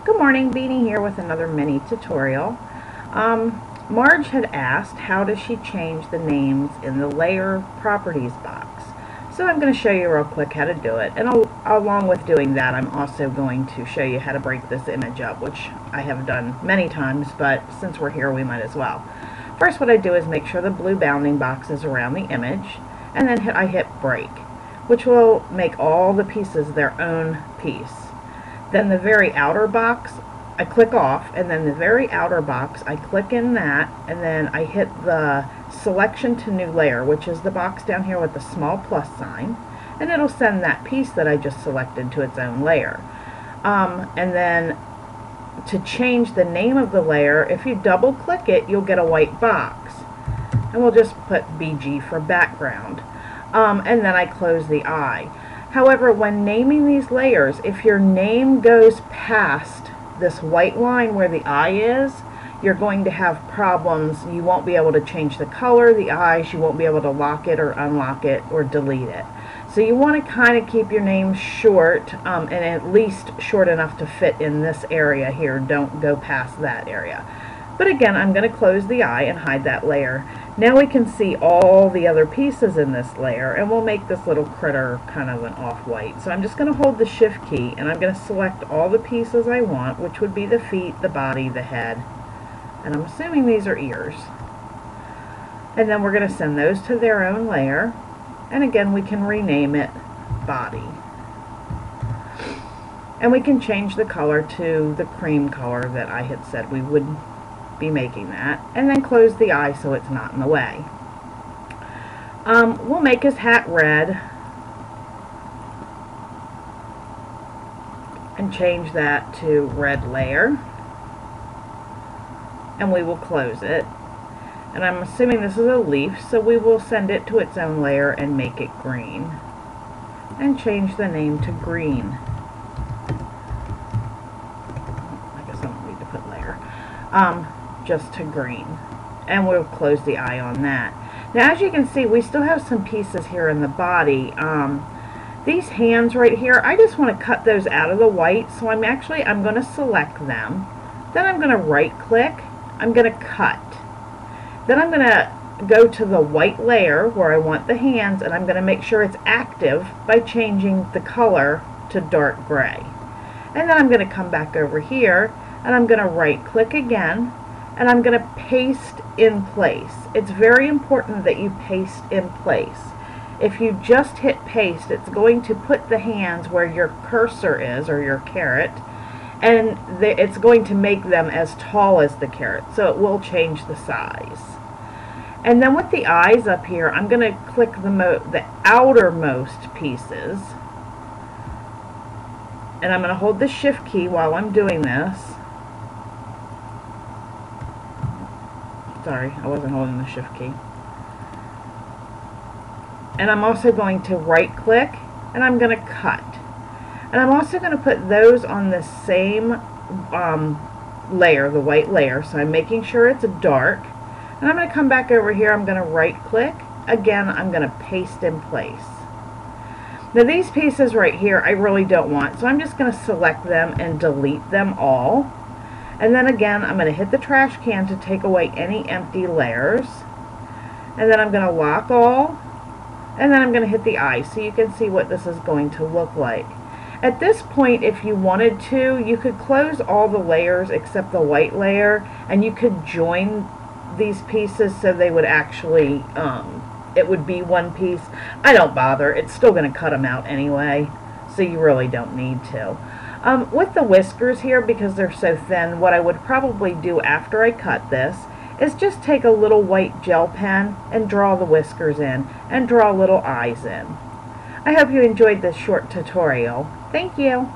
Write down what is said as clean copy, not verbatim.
Good morning, Beanie here with another mini tutorial. Marge had asked how does she change the names in the layer properties box. So I'm going to show you real quick how to do it, and along with doing that I'm also going to show you how to break this image up, which I have done many times, but since we're here we might as well. First, what I do is make sure the blue bounding box is around the image, and then I hit break, which will make all the pieces their own piece. Then the very outer box I click off, and then the very outer box I click in that, and then I hit the selection to new layer, which is the box down here with the small plus sign, and it'll send that piece that I just selected to its own layer. And then to change the name of the layer, if you double click it, you'll get a white box, and we'll just put BG for background. And then I close the eye. However, when naming these layers, if your name goes past this white line where the eye is, you're going to have problems. You won't be able to change the color, the eyes, you won't be able to lock it or unlock it or delete it. So you want to kind of keep your name short, and at least short enough to fit in this area here. Don't go past that area. But again, I'm going to close the eye and hide that layer. Now we can see all the other pieces in this layer, and we'll make this little critter kind of an off-white. So I'm just going to hold the shift key, and I'm going to select all the pieces I want, which would be the feet, the body, the head, and I'm assuming these are ears. And then we're going to send those to their own layer, and again we can rename it body. And we can change the color to the cream color that I had said we would be making that, and then close the eye so it's not in the way. We'll make his hat red and change that to red layer, and we will close it. And I'm assuming this is a leaf, so we will send it to its own layer and make it green, and change the name to green. I guess I don't need to put layer. Just to green, and we'll close the eye on that. Now, as you can see, we still have some pieces here in the body. These hands right here, I just want to cut those out of the white, so I'm going to select them, then I'm going to right click, I'm going to cut, then I'm going to go to the white layer where I want the hands, and I'm going to make sure it's active by changing the color to dark gray. And then I'm going to come back over here, and I'm going to right click again, and I'm going to paste in place. It's very important that you paste in place. If you just hit paste, it's going to put the hands where your cursor is, or your carrot, and it's going to make them as tall as the carrot, so it will change the size. And then with the eyes up here, I'm going to click the outermost pieces, and I'm going to hold the shift key while I'm doing this. Sorry, I wasn't holding the shift key. And I'm also going to right click, and I'm going to cut. And I'm also going to put those on the same layer, the white layer, so I'm making sure it's dark. And I'm going to come back over here, I'm going to right click. Again, I'm going to paste in place. Now these pieces right here I really don't want, so I'm just going to select them and delete them all. And then again, I'm going to hit the trash can to take away any empty layers. And then I'm going to lock all. And then I'm going to hit the eye so you can see what this is going to look like. At this point, if you wanted to, you could close all the layers except the white layer, and you could join these pieces so they would actually, it would be one piece. I don't bother. It's still going to cut them out anyway, so you really don't need to. With the whiskers here, because they're so thin, what I would probably do after I cut this is just take a little white gel pen and draw the whiskers in and draw little eyes in. I hope you enjoyed this short tutorial. Thank you.